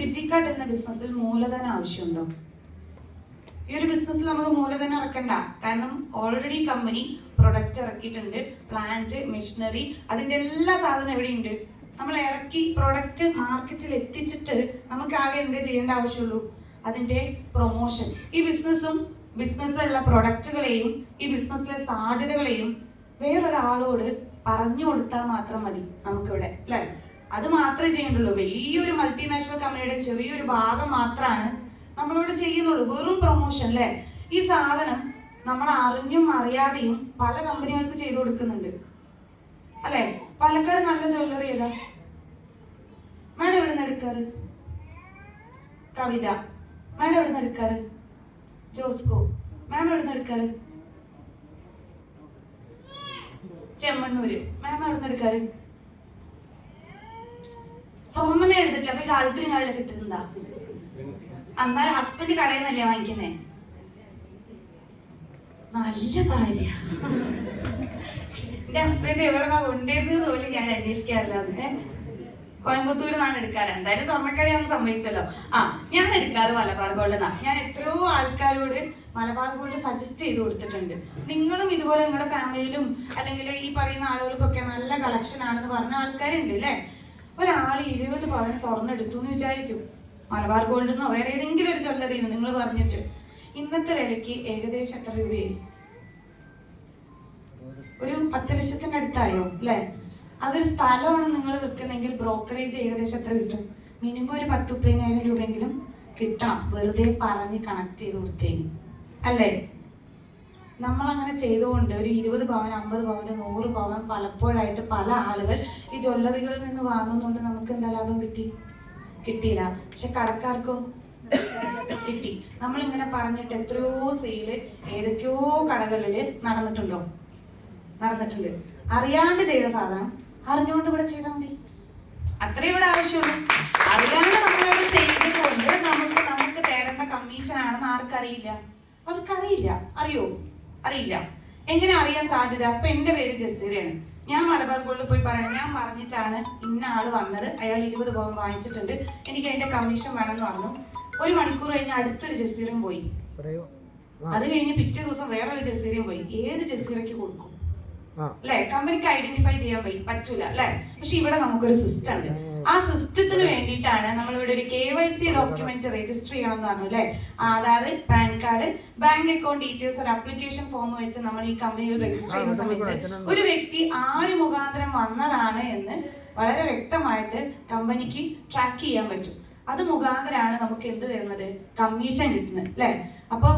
ഫിജിക്കാർട്ട് എന്ന ബിസിനസ്സിൽ മൂലധനം ആവശ്യമുണ്ടോ? ഈ ഒരു ബിസിനസ്സിൽ നമുക്ക് മൂലധനം ഇറക്കണ്ട. കാരണം ഓൾറെഡി കമ്പനി പ്രൊഡക്റ്റ് ഇറക്കിയിട്ടുണ്ട്, പ്ലാന്റ്, മെഷീനറി, അതിന്റെ എല്ലാ സാധനം എവിടെയുണ്ട്. നമ്മൾ ഇറക്കി പ്രൊഡക്റ്റ് മാർക്കറ്റിൽ എത്തിച്ചിട്ട് നമുക്ക് ആകെ എന്ത് ചെയ്യേണ്ട ആവശ്യമുള്ളൂ? അതിന്റെ പ്രൊമോഷൻ. ഈ ബിസിനസ്സിലുള്ള പ്രൊഡക്റ്റുകളെയും ഈ ബിസിനസ്സിലെ സാധ്യതകളെയും വേറൊരാളോട് പറഞ്ഞു കൊടുത്താൽ മാത്രം മതി നമുക്കിവിടെ, അല്ലെ? അത് മാത്രമേ ചെയ്യേണ്ടുള്ളൂ. വലിയൊരു മൾട്ടിനാഷണൽ കമ്പനിയുടെ ചെറിയൊരു ഭാഗം മാത്രമാണ് നമ്മളിവിടെ ചെയ്യുന്നുള്ളൂ, വെറും പ്രൊമോഷൻ, അല്ലെ? ഈ സാധനം നമ്മൾ അറിഞ്ഞും അറിയാതെയും പല കമ്പനികൾക്ക് ചെയ്തു കൊടുക്കുന്നുണ്ട്, അല്ലെ? പാലക്കാട് നല്ല ജ്വല്ലറി ഏതാ മാഡം എവിടെ നിന്ന് എടുക്കാറ്? കവിത മാഡം എവിടെ നിന്ന് എടുക്കാറ്? ജോസ്കോ മാം എവിടെ നിന്ന് എടുക്കാറ്? ചെമ്മണ്ണൂര് മാം എവിടെ നിന്ന് എടുക്കാറ്? സ്വർണ്ണമേ എടുത്തിട്ടില്ല, അപ്പൊ ഈ കാലത്തിന് കാലിൽ കിട്ടുന്നതാ. എന്നാൽ ഹസ്ബൻഡ് കടയിൽ നിന്നല്ലേ വാങ്ങിക്കുന്നേ? നല്ല ഭാര്യ. എന്റെ ഹസ്ബൻഡ് എവിടെ കൊണ്ടിരുന്നത് പോലും ഞാൻ അന്വേഷിക്കാറില്ല. കോയമ്പത്തൂരിൽ നിന്നാണ് എടുക്കാറ്. എന്തായാലും സ്വർണ്ണക്കടയാണെന്ന് സംഭവിച്ചല്ലോ. ഞാൻ എടുക്കാറ് മലബാർ ഗോൾഡ്. ഞാൻ എത്രയോ ആൾക്കാരോട് മലബാർ ഗോൾഡ് സജസ്റ്റ് ചെയ്ത് കൊടുത്തിട്ടുണ്ട്. നിങ്ങളും ഇതുപോലെ നിങ്ങളുടെ ഫാമിലിയിലും അല്ലെങ്കിൽ ഈ പറയുന്ന ആളുകൾക്കൊക്കെ നല്ല കളക്ഷൻ ആണെന്ന് പറഞ്ഞ ആൾക്കാരുണ്ട്, അല്ലെ? ഒരാൾ 20 പവൻ സ്വർണ്ണം എടുത്തു എന്ന് വിചാരിക്കും, മലബാർ ഗോൾഡ് എന്നോ വേറെ ഏതെങ്കിലും ഒരു ജ്വല്ലറിന്ന് നിങ്ങൾ പറഞ്ഞിട്ട്. ഇന്നത്തെ വിലക്ക് ഏകദേശം എത്ര രൂപയായി? ഒരു 10 ലക്ഷത്തിന്റെ അടുത്തായോ, അല്ലെ? അതൊരു സ്ഥലമാണ് നിങ്ങൾ വെക്കുന്നെങ്കിൽ ബ്രോക്കറേജ് ഏകദേശം എത്ര കിട്ടും? മിനിമം ഒരു 10-30,000 രൂപയെങ്കിലും കിട്ടണം, വെറുതെ പറഞ്ഞ് കണക്ട് ചെയ്ത് കൊടുത്തേന്, അല്ലേ? നമ്മളങ്ങനെ ചെയ്തുകൊണ്ട് ഒരു 20 പവൻ, 50 പവൻ, 100 പവൻ പലപ്പോഴായിട്ട് പല ആളുകൾ ഈ ജ്വല്ലറികളിൽ നിന്ന് വാങ്ങുന്നുണ്ട്. നമുക്ക് എന്താ ലാഭം കിട്ടിയില്ല. പക്ഷെ കടക്കാർക്കോ കിട്ടി. നമ്മളിങ്ങനെ പറഞ്ഞിട്ട് എത്രയോ സെയില് ഏതൊക്കെയോ കടകളില് നടന്നിട്ടുണ്ട്. അറിയാണ്ട് ചെയ്ത സാധനം അറിഞ്ഞുകൊണ്ട് ഇവിടെ ചെയ്താൽ മതി, അത്രേ ഇവിടെ ആവശ്യമുള്ളൂ. അറിയാണ്ട് നമ്മളിവിടെ ചെയ്തുകൊണ്ട് നമുക്ക് തരേണ്ട കമ്മീഷൻ ആണെന്ന് ആർക്കറിയില്ല? അവർക്കറിയില്ല. അറിയില്ല. എങ്ങനെ അറിയാൻ സാധ്യത? അപ്പൊ എന്റെ പേര് ജസീറയാണ്, ഞാൻ മലബാർ ഗോൾഡിൽ പോയി പറയണം, ഞാൻ പറഞ്ഞിട്ടാണ് ഇന്ന ആള് വന്നത്, അയാൾ 20 പവൻ വാങ്ങിച്ചിട്ടുണ്ട്, എനിക്ക് അതിന്റെ കമ്മീഷൻ വേണമെന്ന് പറഞ്ഞു. 1 മണിക്കൂർ കഴിഞ്ഞ് അടുത്തൊരു ജസീറും പോയി, അത് കഴിഞ്ഞ് പിറ്റേ ദിവസം വേറൊരു ജസീറയും പോയി. ഏത് ജസീറയ്ക്ക് കൊടുക്കും? അല്ലെ? കമ്പനിക്ക് ഐഡന്റിഫൈ ചെയ്യാൻ പറ്റൂല, അല്ലെ? പക്ഷെ ഇവിടെ നമുക്കൊരു സിസ്റ്റം ഉണ്ട്. ആ സിസ്റ്റത്തിന് വേണ്ടിയിട്ടാണ് നമ്മളിവിടെ ഒരു KYC ഡോക്യുമെന്റ് രജിസ്റ്റർ ചെയ്യണം എന്ന് പറഞ്ഞു, അല്ലെ? Aadhaar, pan card, bank account details, ഒരു അപ്ലിക്കേഷൻ ഫോം വെച്ച് നമ്മൾ ഈ കമ്പനിയിൽ രജിസ്റ്റർ ചെയ്യുന്ന സമയത്ത് ഒരു വ്യക്തി ആര് മുഖാന്തരം വന്നതാണ് എന്ന് വളരെ വ്യക്തമായിട്ട് കമ്പനിക്ക് ട്രാക്ക് ചെയ്യാൻ പറ്റും. അത് മുഖാന്തരമാണ് നമുക്ക് എന്ത് തരുന്നത്? കമ്മീഷൻ കിട്ടുന്നത്, അല്ലെ? അപ്പൊ